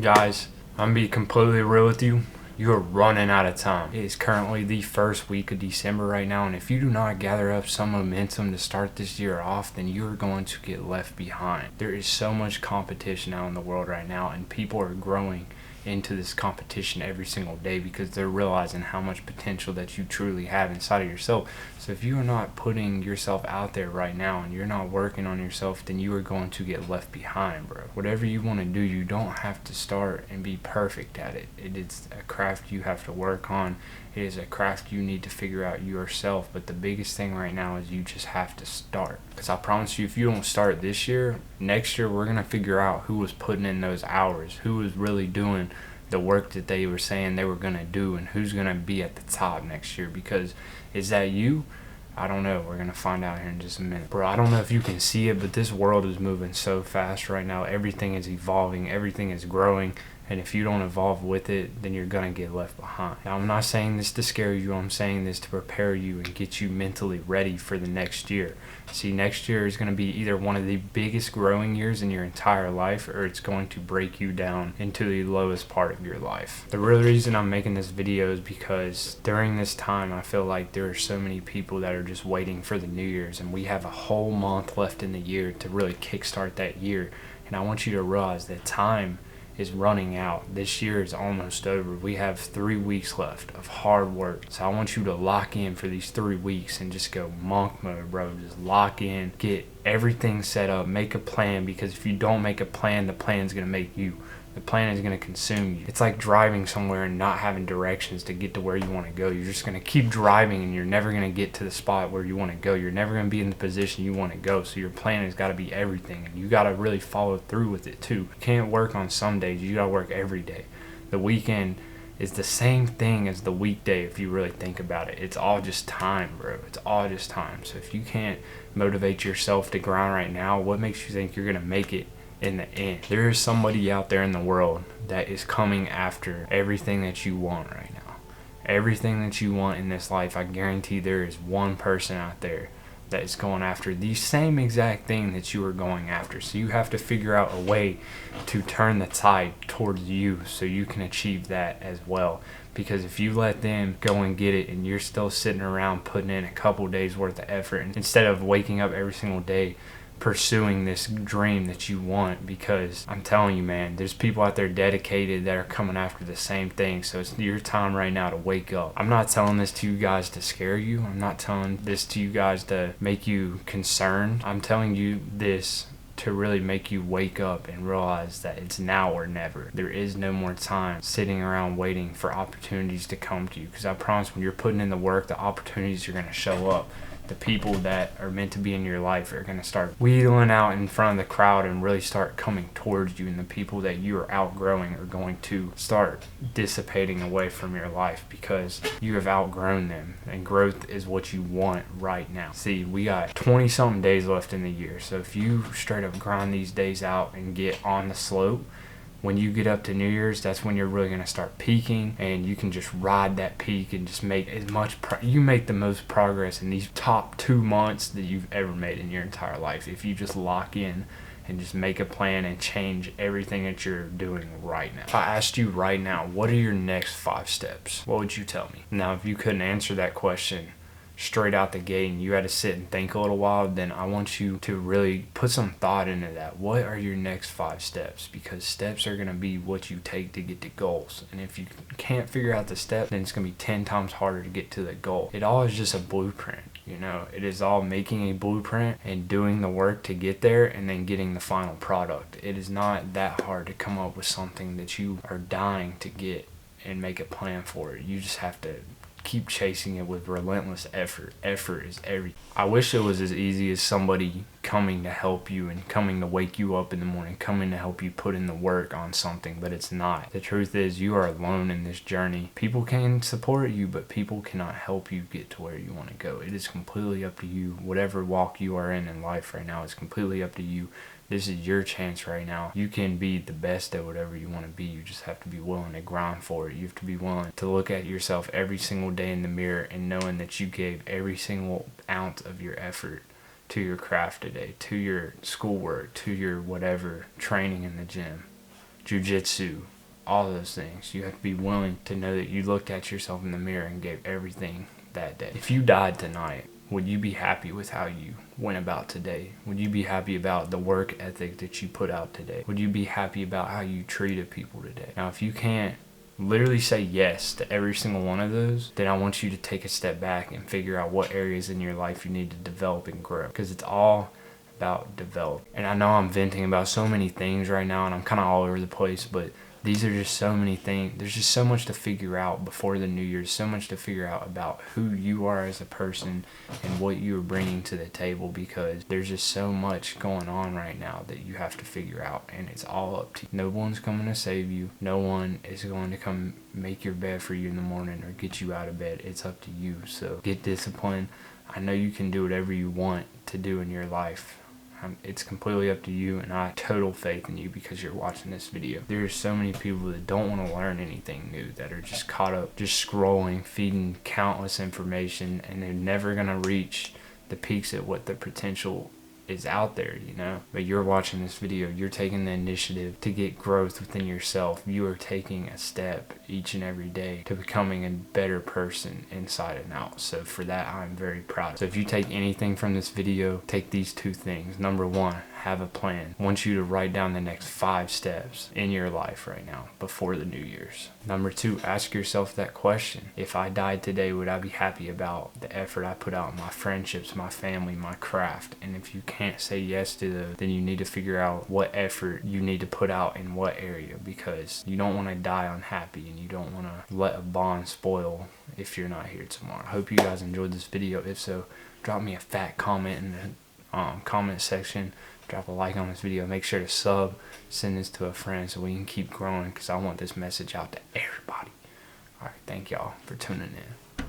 Guys, I'm gonna be completely real with you. You are running out of time. It is currently the first week of December right now, and if you do not gather up some momentum to start this year off, then you are going to get left behind. There is so much competition out in the world right now, and people are growing into this competition every single day because they're realizing how much potential that you truly have inside of yourself. So if you are not putting yourself out there right now and you're not working on yourself, then you are going to get left behind, bro. Whatever you want to do, you don't have to start and be perfect at it. It is a craft you have to work on. It is a craft you need to figure out yourself. But the biggest thing right now is you just have to start. Because I promise you, if you don't start this year, next year we're going to figure out who was putting in those hours, who was really doing the work that they were saying they were going to do, and who's going to be at the top next year. Because is that you? I don't know. We're going to find out here in just a minute. Bro, I don't know if you can see it, but this world is moving so fast right now. Everything is evolving. Everything is growing. And if you don't evolve with it, then you're going to get left behind. Now, I'm not saying this to scare you. I'm saying this to prepare you and get you mentally ready for the next year. See, next year is going to be either one of the biggest growing years in your entire life, or it's going to break you down into the lowest part of your life. The real reason I'm making this video is because during this time, I feel like there are so many people that are just waiting for the New Year's, and we have a whole month left in the year to really kickstart that year. And I want you to realize that time is running out. This year is almost over. We have 3 weeks left of hard work. So I want you to lock in for these 3 weeks and just go monk mode, bro. Just lock in, get everything set up, make a plan, because if you don't make a plan, the plan's gonna make you. The plan is going to consume you. It's like driving somewhere and not having directions to get to where you want to go. You're just going to keep driving and you're never going to get to the spot where you want to go. You're never going to be in the position you want to go. So your plan has got to be everything, and you got to really follow through with it too. You can't work on some days. You got to work every day. The weekend is the same thing as the weekday if you really think about it. It's all just time, bro. It's all just time. So if you can't motivate yourself to grind right now, what makes you think you're going to make it in the end? There is somebody out there in the world that is coming after everything that you want right now. Everything that you want in this life, I guarantee there is one person out there that is going after the same exact thing that you are going after. So you have to figure out a way to turn the tide towards you so you can achieve that as well. Because if you let them go and get it and you're still sitting around putting in a couple days worth of effort, and instead of waking up every single day pursuing this dream that you want, because I'm telling you, man, there's people out there dedicated that are coming after the same thing. So it's your time right now to wake up. I'm not telling this to you guys to scare you. I'm not telling this to you guys to make you concerned. I'm telling you this to really make you wake up and realize that it's now or never. There is no more time sitting around waiting for opportunities to come to you, because I promise when you're putting in the work, the opportunities are going to show up. The people that are meant to be in your life are going to start wheeling out in front of the crowd and really start coming towards you, and the people that you are outgrowing are going to start dissipating away from your life because you have outgrown them, and growth is what you want right now. See, we got 20 something days left in the year, so if you straight up grind these days out and get on the slope, when you get up to New Year's, that's when you're really going to start peaking, and you can just ride that peak and just make as much you make the most progress in these top 2 months that you've ever made in your entire life if you just lock in and just make a plan and change everything that you're doing right now. If I asked you right now, what are your next 5 steps, what would you tell me? Now, if you couldn't answer that question straight out the gate and you had to sit and think a little while, then I want you to really put some thought into that. What are your next 5 steps? Because steps are going to be what you take to get to goals. And if you can't figure out the step, then it's going to be 10 times harder to get to the goal. It all is just a blueprint. You know, it is all making a blueprint and doing the work to get there and then getting the final product. It is not that hard to come up with something that you are dying to get and make a plan for it. You just have to keep chasing it with relentless effort. Effort is everything. I wish it was as easy as somebody coming to help you and coming to wake you up in the morning, coming to help you put in the work on something, but it's not. The truth is, you are alone in this journey. People can support you, but people cannot help you get to where you want to go. It is completely up to you. Whatever walk you are in life right now is completely up to you. This is your chance right now. You can be the best at whatever you want to be. You just have to be willing to grind for it. You have to be willing to look at yourself every single day in the mirror and knowing that you gave every single ounce of your effort to your craft today, to your schoolwork, to your whatever training in the gym, jiu-jitsu, all those things. You have to be willing to know that you looked at yourself in the mirror and gave everything that day. If you died tonight, would you be happy with how you went about today? Would you be happy about the work ethic that you put out today? Would you be happy about how you treated people today? Now, if you can't literally say yes to every single one of those, then I want you to take a step back and figure out what areas in your life you need to develop and grow, because it's all about develop. And I know I'm venting about so many things right now and I'm kind of all over the place, but these are just so many things. There's just so much to figure out before the new year, so much to figure out about who you are as a person and what you are bringing to the table, because there's just so much going on right now that you have to figure out, and it's all up to you. No one's coming to save you. No one is going to come make your bed for you in the morning or get you out of bed. It's up to you. So get disciplined. I know you can do whatever you want to do in your life. It's completely up to you, and I have total faith in you because you're watching this video. There's so many people that don't want to learn anything new, that are just caught up just scrolling, feeding countless information, and they're never going to reach the peaks at what the potential is out there, you know. But you're watching this video, you're taking the initiative to get growth within yourself. You are taking a step each and every day to becoming a better person inside and out. So for that, I'm very proud. So if you take anything from this video, take these 2 things. Number 1, have a plan. I want you to write down the next 5 steps in your life right now before the New Year's. Number 2, ask yourself that question. If I died today, would I be happy about the effort I put out in my friendships, my family, my craft? And if you can't say yes to those, then you need to figure out what effort you need to put out in what area, because you don't want to die unhappy and you don't want to let a bond spoil if you're not here tomorrow. I hope you guys enjoyed this video. If so, drop me a fat comment in the comment section. Drop a like on this video. Make sure to sub. Send this to a friend so we can keep growing, because I want this message out to everybody. Alright, thank y'all for tuning in.